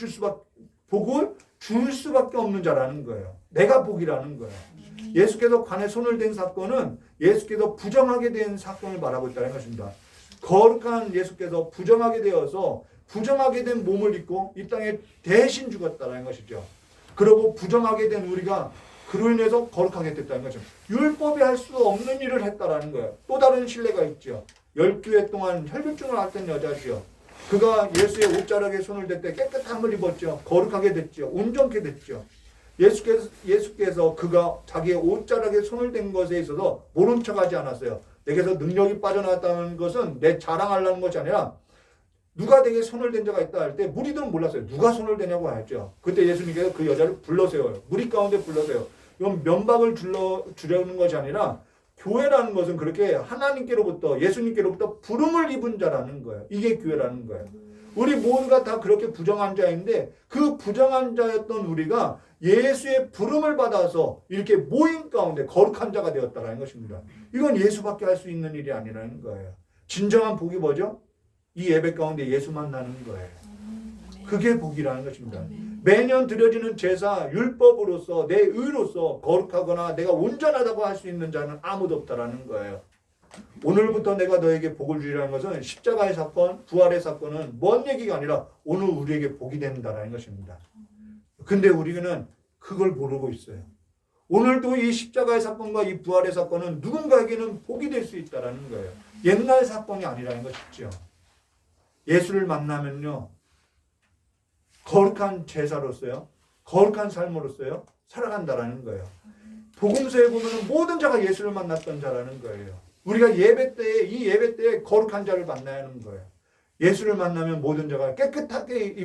줄 수밖에 없는 자라는 거예요. 내가 복이라는 거예요. 예수께서 관에 손을 댄 사건은 예수께서 부정하게 된 사건을 말하고 있다는 것입니다. 거룩한 예수께서 부정하게 되어서 부정하게 된 몸을 입고 이 땅에 대신 죽었다는 것이죠. 그리고 부정하게 된 우리가 그로 인해서 거룩하게 됐다는 거죠. 율법이 할 수 없는 일을 했다라는 거예요. 또 다른 신뢰가 있죠. 12회 동안 혈병증을 앓던 여자지요. 그가 예수의 옷자락에 손을 댈 때 깨끗함을 입었죠. 거룩하게 됐죠. 온전케 됐죠. 예수께서 그가 자기의 옷자락에 손을 댄 것에 있어서 모른 척하지 않았어요. 내게서 능력이 빠져나왔다는 것은 내 자랑하려는 것이 아니라 누가 내게 손을 댄 자가 있다 할 때 무리들은 몰랐어요. 누가 손을 대냐고 하였죠. 그때 예수님께서 그 여자를 불러세워요. 무리 가운데 불러세요. 이건 면박을 주려는 것이 아니라 교회라는 것은 그렇게 하나님께로부터 예수님께로부터 부름을 입은 자라는 거예요. 이게 교회라는 거예요. 우리 모두가 다 그렇게 부정한 자인데 그 부정한 자였던 우리가 예수의 부름을 받아서 이렇게 모임 가운데 거룩한 자가 되었다는 것입니다. 이건 예수밖에 할 수 있는 일이 아니라는 거예요. 진정한 복이 뭐죠? 이 예배 가운데 예수 만나는 거예요. 그게 복이라는 것입니다. 매년 드려지는 제사, 율법으로서 내 의로서 거룩하거나 내가 온전하다고 할 수 있는 자는 아무도 없다라는 거예요. 오늘부터 내가 너에게 복을 주리라는 것은 십자가의 사건, 부활의 사건은 먼 얘기가 아니라 오늘 우리에게 복이 된다는 것입니다. 근데 우리는 그걸 모르고 있어요. 오늘도 이 십자가의 사건과 이 부활의 사건은 누군가에게는 복이 될 수 있다는 거예요. 옛날 사건이 아니라는 것이죠. 예수를 만나면요, 거룩한 제사로서요, 거룩한 삶으로서요, 살아간다라는 거예요. 복음서에 보면 모든 자가 예수를 만났던 자라는 거예요. 우리가 이 예배 때에 거룩한 자를 만나야 하는 거예요. 예수를 만나면 모든 자가 깨끗하게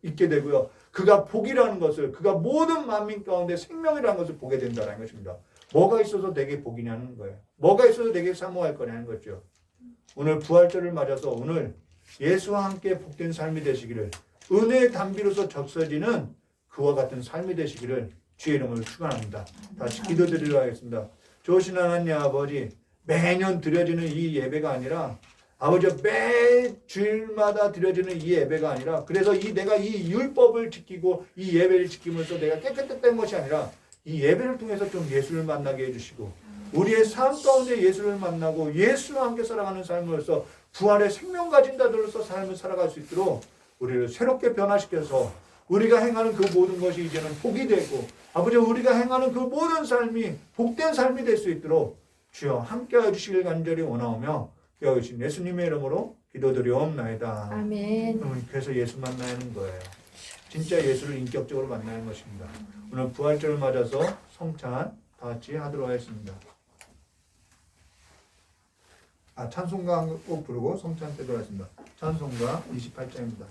있게 되고요. 그가 복이라는 것을, 그가 모든 만민 가운데 생명이라는 것을 보게 된다는 것입니다. 뭐가 있어서 내게 복이냐는 거예요. 뭐가 있어서 내게 사모할 거냐는 거죠. 오늘 부활절을 맞아서 오늘 예수와 함께 복된 삶이 되시기를, 은혜의 담비로서 적셔지는 그와 같은 삶이 되시기를 주의 이름으로 축원합니다. 다시 기도드리려 하겠습니다. 좋으신 하나님 아버지, 매년 드려지는 이 예배가 아니라 아버지 매 주일마다 드려지는 이 예배가 아니라 그래서 내가 이 율법을 지키고 이 예배를 지키면서 내가 깨끗했던 것이 아니라 이 예배를 통해서 좀 예수를 만나게 해주시고 우리의 삶 가운데 예수를 만나고 예수와 함께 살아가는 삶으로서 부활의 생명 가진 자들로서 삶을 살아갈 수 있도록 우리를 새롭게 변화시켜서 우리가 행하는 그 모든 것이 이제는 복이 되고 아버지 우리가 행하는 그 모든 삶이 복된 삶이 될 수 있도록 주여 함께해 주시길 간절히 원하오며 여기신 예수님의 이름으로 기도드리옵나이다. 아멘. 그래서 예수 만나야 하는 거예요. 진짜 예수를 인격적으로 만나야 하는 것입니다. 오늘 부활절을 맞아서 성찬 다 같이 하도록 하겠습니다. 찬송가 꼭 부르고 성찬 때도록 하겠습니다. 찬송가 28장입니다.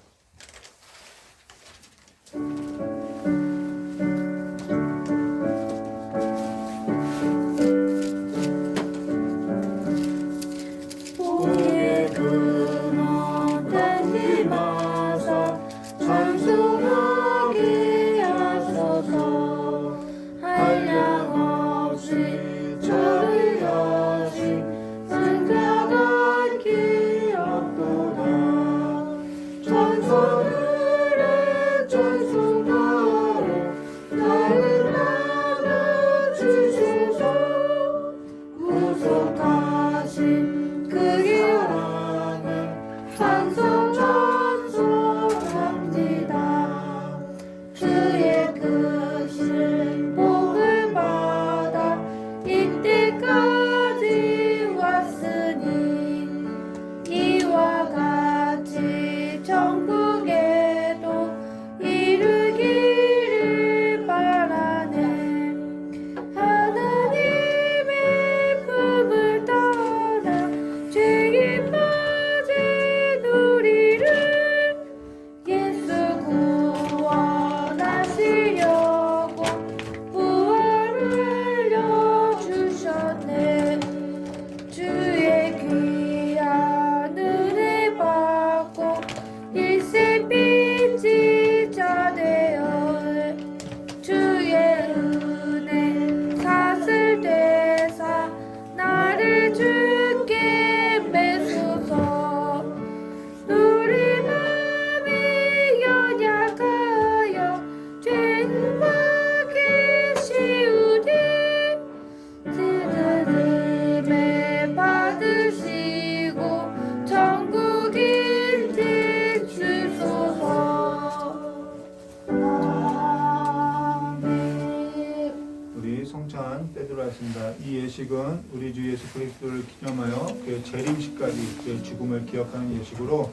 예식은 우리 주 예수 그리스도를 기념하여 그의 재림식까지 그의 죽음을 기억하는 예식으로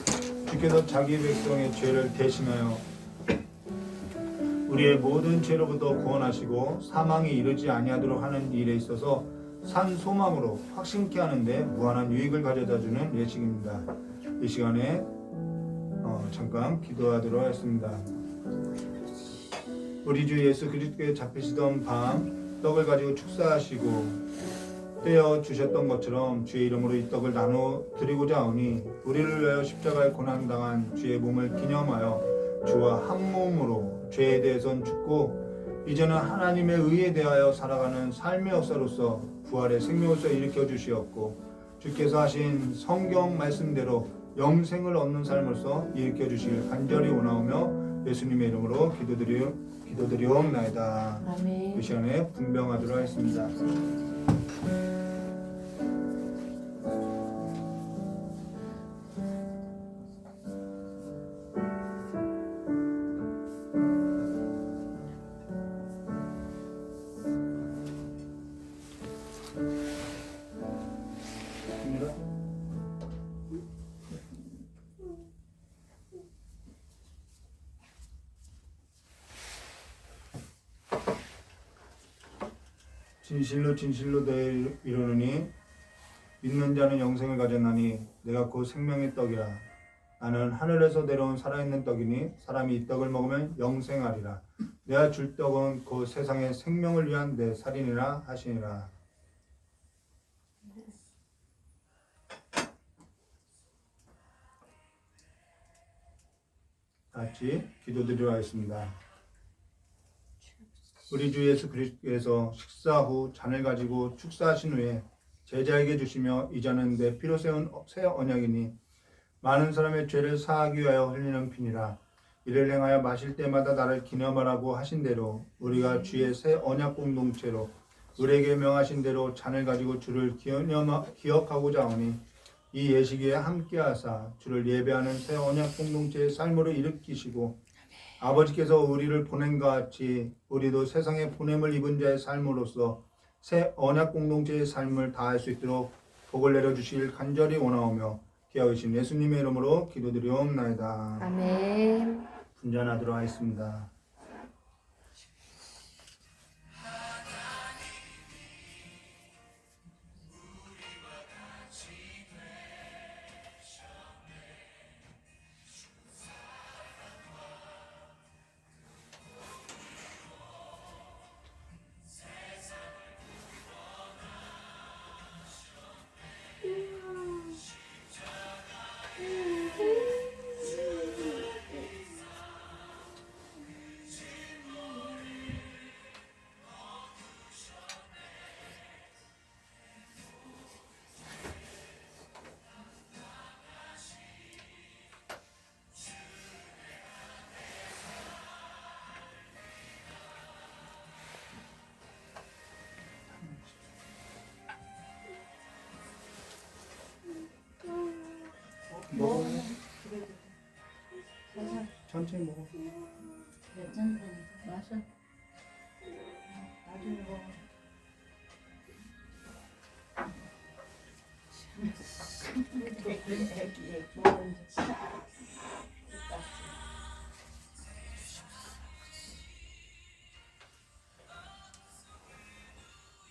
주께서 자기 백성의 죄를 대신하여 우리의 모든 죄로부터 구원하시고 사망에 이르지 아니하도록 하는 일에 있어서 산 소망으로 확신케 하는데 무한한 유익을 가져다 주는 예식입니다. 이 시간에 잠깐 기도하도록 하겠습니다. 우리 주 예수 그리스도께 잡히시던 밤 떡을 가지고 축사하시고 떼어 주셨던 것처럼 주의 이름으로 이 떡을 나눠 드리고자 하오니 우리를 위하여 십자가에 고난당한 주의 몸을 기념하여 주와 한 몸으로 죄에 대해선 죽고 이제는 하나님의 의에 대하여 살아가는 삶의 역사로서 부활의 생명으로서 일으켜 주시었고 주께서 하신 성경 말씀대로 영생을 얻는 삶으로서 일으켜 주시길 간절히 원하오며 예수님의 이름으로 기도드리옵나이다. 아멘. 이 시간에 분병하도록 하겠습니다. 진실로 진실로 너희 이르노니 믿는 자는 영생을 가졌나니 내가 곧 생명의 떡이라. 나는 하늘에서 내려온 살아있는 떡이니 사람이 이 떡을 먹으면 영생하리라. 내가 줄 떡은 곧 세상의 생명을 위한 내 살이니라 하시니라. 같이 기도드리려 하겠습니다. 우리 주 예수 그리스도께서 식사 후 잔을 가지고 축사하신 후에 제자에게 주시며 이자는 내 피로 세운 새 언약이니 많은 사람의 죄를 사하기 위하여 흘리는 피니라. 이를 행하여 마실 때마다 나를 기념하라고 하신 대로 우리가 주의 새 언약 공동체로 우리에게 명하신 대로 잔을 가지고 주를 기억하고자 하오니 이 예식에 함께하사 주를 예배하는 새 언약 공동체의 삶으로 일으키시고 아버지께서 우리를 보낸 것 같이 우리도 세상에 보냄을 입은 자의 삶으로서 새 언약 공동체의 삶을 다할 수 있도록 복을 내려주시길 간절히 원하오며 귀하신 예수님의 이름으로 기도드리옵나이다. 아멘. 분전하도록 하겠습니다. 먹어. 천천히 먹어. 마셔. 나중에 먹어. 애기 먹은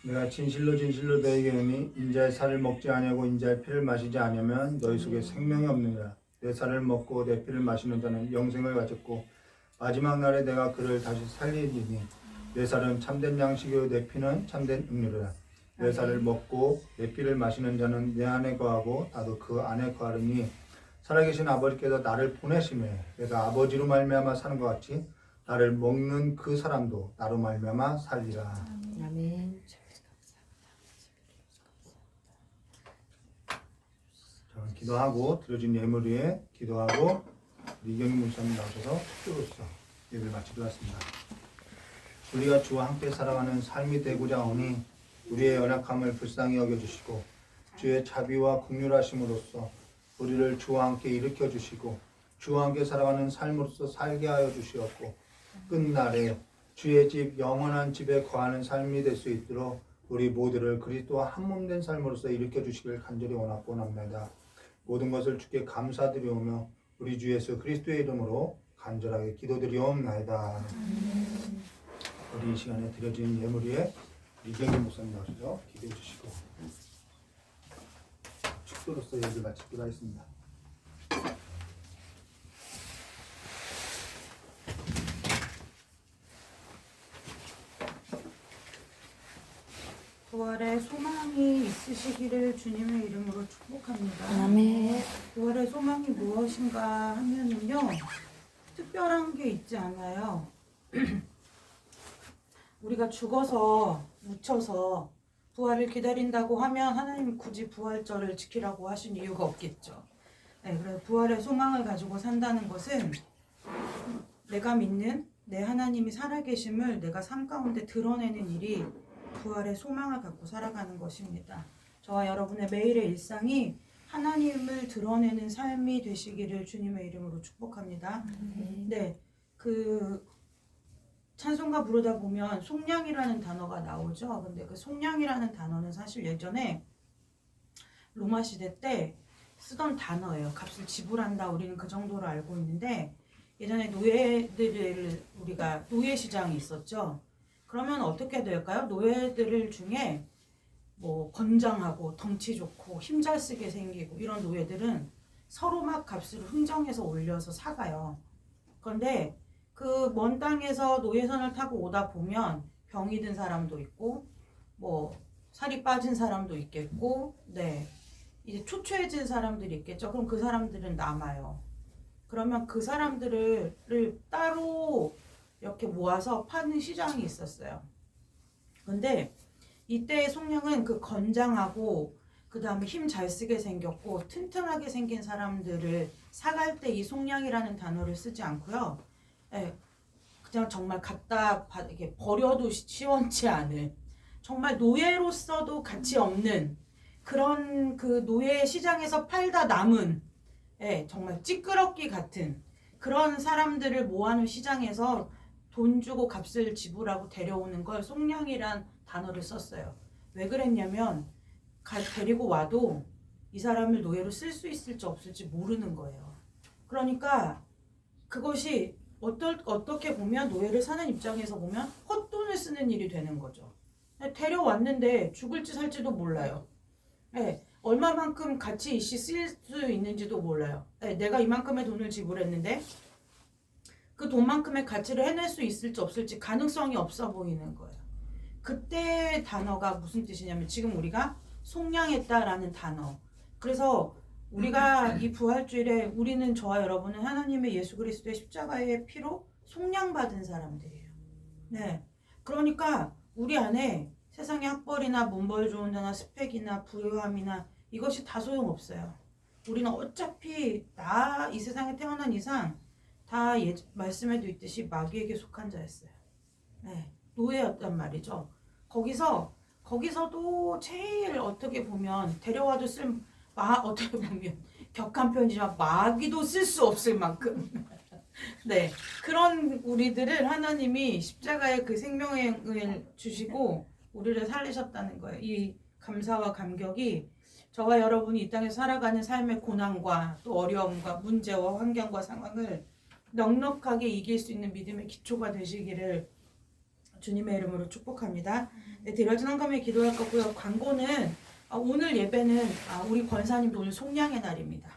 내가 진실로 진실로 너희에게 이르니 인자의 살을 먹지 아니하고 인자의 피를 마시지 아니하면 너희 속에 생명이 없느니라. 내 살을 먹고 내 피를 마시는 자는 영생을 가졌고 마지막 날에 내가 그를 다시 살리리니 내 살은 참된 양식이요 내 피는 참된 음료라. 내 살을 먹고 내 피를 마시는 자는 내 안에 거하고 나도 그 안에 거하리니 살아계신 아버지께서 나를 보내심에 내가 아버지로 말미암아 사는 것 같이 나를 먹는 그 사람도 나로 말미암아 살리라. 아멘. 자, 기도하고 드려진 예물 위에 기도하고 이경희 목사님 나오셔서 축도로서 예배를 마치도록 하겠습니다. 우리가 주와 함께 살아가는 삶이 되고자 하오니 우리의 연약함을 불쌍히 여겨주시고 주의 자비와 긍휼하심으로써 우리를 주와 함께 일으켜 주시고 주와 함께 살아가는 삶으로서 살게 하여 주시옵고 끝날에 주의 집 영원한 집에 거하는 삶이 될 수 있도록 우리 모두를 그리스도와 한 몸 된 삶으로서 일으켜 주시길 간절히 원합니다. 모든 것을 주께 감사드리오며 우리 주 예수 그리스도의 이름으로 간절하게 기도드리옵나이다. 우리 이 시간에 드려진 예물 위에 이경희 목사님 나오시죠. 기도해 주시고 축도로서 예를 마치기로 하겠습니다. 부활의 소망이 있으시기를 주님의 이름으로 축복합니다. 아멘. 부활의 소망이 무엇인가 하면은요, 특별한 게 있지 않아요. 우리가 죽어서 묻혀서 부활을 기다린다고 하면 하나님 굳이 부활절을 지키라고 하신 이유가 없겠죠. 네, 그래서 부활의 소망을 가지고 산다는 것은 내가 믿는 내 하나님이 살아계심을 내가 삶 가운데 드러내는 일이 부활의 소망을 갖고 살아가는 것입니다. 저와 여러분의 매일의 일상이 하나님을 드러내는 삶이 되시기를 주님의 이름으로 축복합니다. 네, 그 찬송가 부르다 보면 속량이라는 단어가 나오죠. 근데 그 속량이라는 단어는 사실 예전에 로마 시대 때 쓰던 단어예요. 값을 지불한다. 우리는 그 정도로 알고 있는데 예전에 노예들을 우리가 노예 시장이 있었죠. 그러면 어떻게 될까요? 노예들 중에 뭐 건장하고 덩치 좋고 힘 잘 쓰게 생기고 이런 노예들은 서로 막 값을 흥정해서 올려서 사가요. 그런데 그 먼 땅에서 노예선을 타고 오다 보면 병이 든 사람도 있고 뭐 살이 빠진 사람도 있겠고 네 이제 초췌해진 사람들이 있겠죠. 그럼 그 사람들은 남아요. 그러면 그 사람들을 따로 이렇게 모아서 파는 시장이 있었어요. 근데 이때의 속량은 그 건장하고 그 다음에 힘 잘 쓰게 생겼고 튼튼하게 생긴 사람들을 사갈 때 이 속량이라는 단어를 쓰지 않고요. 예, 그냥 정말 갖다 이렇게 버려도 시원치 않은 정말 노예로서도 가치 없는 그런 그 노예 시장에서 팔다 남은 예, 정말 찌끄럽기 같은 그런 사람들을 모아놓은 시장에서 돈 주고 값을 지불하고 데려오는 걸 속량이란 단어를 썼어요. 왜 그랬냐면 데리고 와도 이 사람을 노예로 쓸 수 있을지 없을지 모르는 거예요. 그러니까 그것이 어떻게 보면 노예를 사는 입장에서 보면 헛돈을 쓰는 일이 되는 거죠. 데려왔는데 죽을지 살지도 몰라요. 네, 얼마만큼 가치 있이 쓸 수 있는지도 몰라요. 네, 내가 이만큼의 돈을 지불했는데 그 돈만큼의 가치를 해낼 수 있을지 없을지 가능성이 없어 보이는 거예요. 그때 단어가 무슨 뜻이냐면 지금 우리가 속량했다라는 단어. 그래서 우리가 이 부활주일에 우리는 저와 여러분은 하나님의 예수 그리스도의 십자가의 피로 속량받은 사람들이에요. 네, 그러니까 우리 안에 세상의 학벌이나 문벌 좋은 자나 스펙이나 부유함이나 이것이 다 소용없어요. 우리는 어차피 이 세상에 태어난 이상 다 말씀에도 있듯이 마귀에게 속한 자였어요. 네, 노예였단 말이죠. 거기서도 제일 어떻게 보면 데려와도 어떻게 보면 격한 편이지만 마귀도 쓸 수 없을 만큼 네, 그런 우리들을 하나님이 십자가의 그 생명을 주시고 우리를 살리셨다는 거예요. 이 감사와 감격이 저와 여러분이 이 땅에서 살아가는 삶의 고난과 또 어려움과 문제와 환경과 상황을 넉넉하게 이길 수 있는 믿음의 기초가 되시기를 주님의 이름으로 축복합니다. 네, 드려진 헌금에 기도할 거고요. 광고는 오늘 예배는 우리 권사님도 오늘 속량의 날입니다.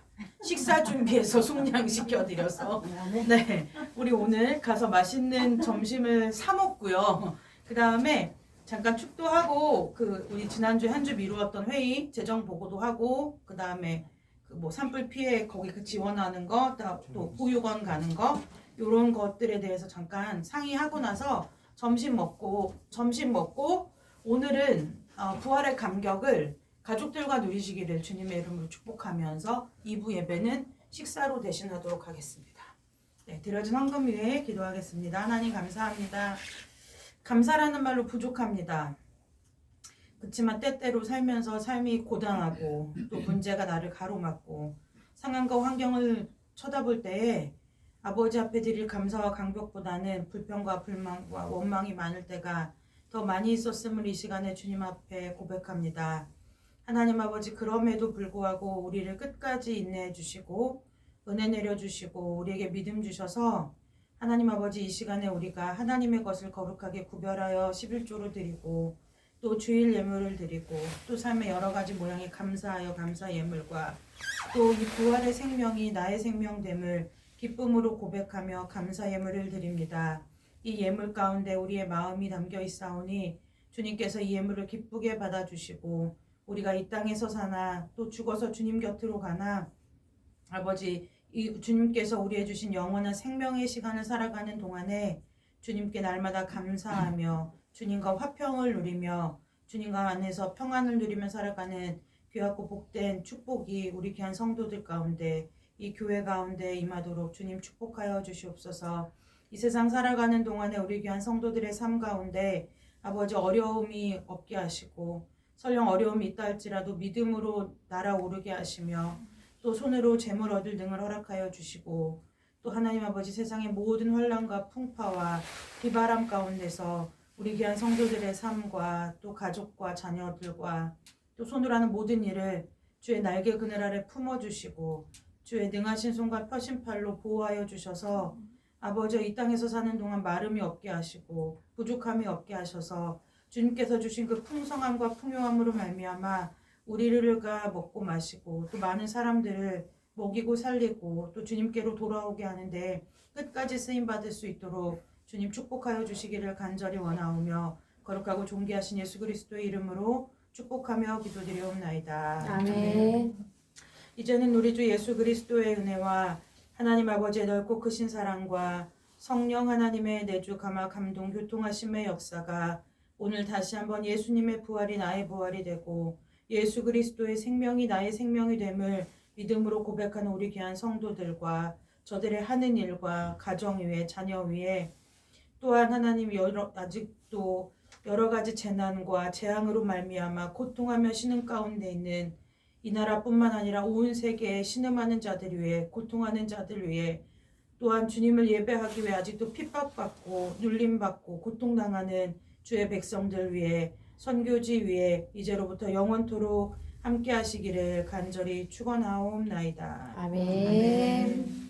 식사 준비해서 속량시켜드려서 네, 우리 오늘 가서 맛있는 점심을 사 먹고요. 그 다음에 잠깐 축도하고 우리 지난주에 한 주 미루었던 회의 재정 보고도 하고 그 다음에 뭐 산불 피해 거기 지원하는 거 또 보육원 가는 거 이런 것들에 대해서 잠깐 상의하고 나서 점심 먹고 오늘은 부활의 감격을 가족들과 누리시기를 주님의 이름으로 축복하면서 2부 예배는 식사로 대신하도록 하겠습니다. 네, 드려진 헌금 위에 기도하겠습니다. 하나님 감사합니다. 감사라는 말로 부족합니다. 그렇지만 때때로 살면서 삶이 고단하고 또 문제가 나를 가로막고 상황과 환경을 쳐다볼 때에 아버지 앞에 드릴 감사와 감격보다는 불평과 불만과 원망이 많을 때가 더 더 많이 있었음을 이 시간에 주님 앞에 고백합니다. 하나님 아버지, 그럼에도 불구하고 우리를 끝까지 인내해 주시고 은혜 내려 주시고 우리에게 믿음 주셔서 하나님 아버지, 이 시간에 우리가 하나님의 것을 거룩하게 구별하여 11조로 드리고 또 주일 예물을 드리고 또 삶의 여러 가지 모양에 감사하여 감사 예물과 또 이 부활의 생명이 나의 생명됨을 기쁨으로 고백하며 감사 예물을 드립니다. 이 예물 가운데 우리의 마음이 담겨 있사오니 주님께서 이 예물을 기쁘게 받아주시고 우리가 이 땅에서 사나 또 죽어서 주님 곁으로 가나 아버지, 이 주님께서 우리에 주신 영원한 생명의 시간을 살아가는 동안에 주님께 날마다 감사하며 주님과 화평을 누리며 주님과 안에서 평안을 누리며 살아가는 귀하고 복된 축복이 우리 귀한 성도들 가운데 이 교회 가운데 임하도록 주님 축복하여 주시옵소서. 이 세상 살아가는 동안에 우리 귀한 성도들의 삶 가운데 아버지 어려움이 없게 하시고 설령 어려움이 있다 할지라도 믿음으로 날아오르게 하시며 또 손으로 재물 얻을 등을 허락하여 주시고 또 하나님 아버지 세상의 모든 환난과 풍파와 비바람 가운데서 우리 귀한 성도들의 삶과 또 가족과 자녀들과 또 손으로 하는 모든 일을 주의 날개 그늘 아래 품어주시고 주의 능하신 손과 펴신 팔로 보호하여 주셔서 아버지 이 땅에서 사는 동안 마름이 없게 하시고 부족함이 없게 하셔서 주님께서 주신 그 풍성함과 풍요함으로 말미암아 우리가 먹고 마시고 또 많은 사람들을 먹이고 살리고 또 주님께로 돌아오게 하는데 끝까지 쓰임받을 수 있도록 주님 축복하여 주시기를 간절히 원하오며 거룩하고 존귀하신 예수 그리스도의 이름으로 축복하며 기도드리옵나이다. 아멘. 이제는 우리 주 예수 그리스도의 은혜와 하나님 아버지의 넓고 크신 사랑과 성령 하나님의 내주 감화 감동 교통하심의 역사가 오늘 다시 한번 예수님의 부활이 나의 부활이 되고 예수 그리스도의 생명이 나의 생명이 됨을 믿음으로 고백하는 우리 귀한 성도들과 저들의 하는 일과 가정 위에 자녀 위에 또한 하나님 아직도 여러 가지 재난과 재앙으로 말미암아 고통하며 신음 가운데 있는 이 나라뿐만 아니라 온 세계에 신음하는 자들 위해 고통하는 자들 위해 또한 주님을 예배하기 위해 아직도 핍박받고 눌림받고 고통당하는 주의 백성들 위해 선교지 위에 이제로부터 영원토록 함께 하시기를 간절히 축원하옵나이다. 아멘.